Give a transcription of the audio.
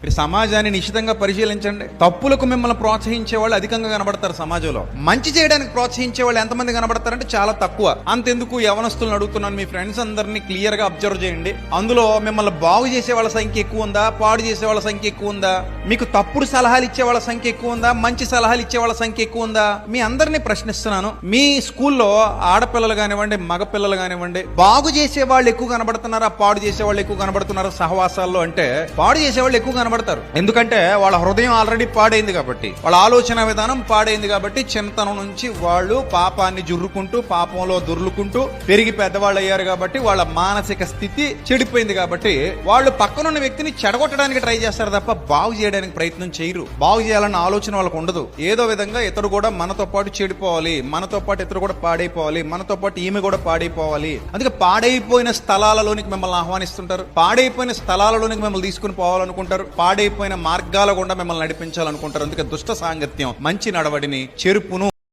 మీరు సమాజాన్ని నిశితంగా పరిశీలించండి. తప్పులకు మిమ్మల్ని ప్రోత్సహించే వాళ్ళు అధికంగా కనబడతారు సమాజంలో. మంచి చేయడానికి ప్రోత్సహించే వాళ్ళు ఎంతమంది కనబడతారంటే చాలా తక్కువ. అంతెందుకు యవనస్తులను అడుగుతున్నాను, మీ ఫ్రెండ్స్ అందరినీ క్లియర్ గా అబ్జర్వ్ చేయండి. అందులో మిమ్మల్ని బాగు చేసే వాళ్ళ సంఖ్య ఎక్కువ ఉందా, పాడు చేసే వాళ్ళ సంఖ్య ఎక్కువ ఉందా? మీకు తప్పుడు సలహాలు ఇచ్చే వాళ్ళ సంఖ్య ఎక్కువ ఉందా, మంచి సలహాలు ఇచ్చే వాళ్ళ సంఖ్య ఎక్కువ ఉందా? మీ అందరినీ ప్రశ్నిస్తున్నాను. మీ స్కూల్లో ఆడపిల్లలు కానివ్వండి, మగపిల్లలు కానివ్వండి, బాగు చేసే వాళ్ళు ఎక్కువ కనబడుతున్నారా, పాడు చేసే వాళ్ళు ఎక్కువ కనబడుతున్నారా సహవాసాల్లో? అంటే పాడు చేసే వాళ్ళు ఎక్కువ కనబడతారు. ఎందుకంటే వాళ్ళ హృదయం ఆల్రెడీ పాడైంది కాబట్టి, వాళ్ళ ఆలోచన విధానం పాడైంది కాబట్టి, చిన్నతనం నుంచి వాళ్ళు పాపాన్ని జుర్రుకుంటూ, పాపంలో దొర్లుకుంటూ పెరిగి పెద్దవాళ్ళు అయ్యారు కాబట్టి, వాళ్ళ మానసిక స్థితి చెడిపోయింది కాబట్టి, వాళ్ళు పక్కనున్న వ్యక్తిని చెడగొట్టడానికి ట్రై చేస్తారు తప్ప బాగు చేయడానికి ప్రయత్నం చేయరు. బాగు చేయాలన్న ఆలోచన వాళ్ళకు ఉండదు. ఏదో విధంగా ఇతడు కూడా మనతో పాటు చెడిపోవాలి, మనతో పాటు ఇతడు కూడా పాడైపోవాలి, మనతో పాటు ఈమె కూడా పాడైపోవాలి. అందుకే పాడైపోయిన స్థలాలలోనికి మిమ్మల్ని ఆహ్వానిస్తుంటారు, పాడైపోయిన స్థలాలలోనికి మిమ్మల్ని తీసుకుని పోవాలనుకుంటారు, పాడైపోయిన మార్గాల గుండా మిమ్మల్ని నడిపించాలనుకుంటారు. అందుకే దుష్ట సాంగత్యం మంచి నడవడిని, చెరుపును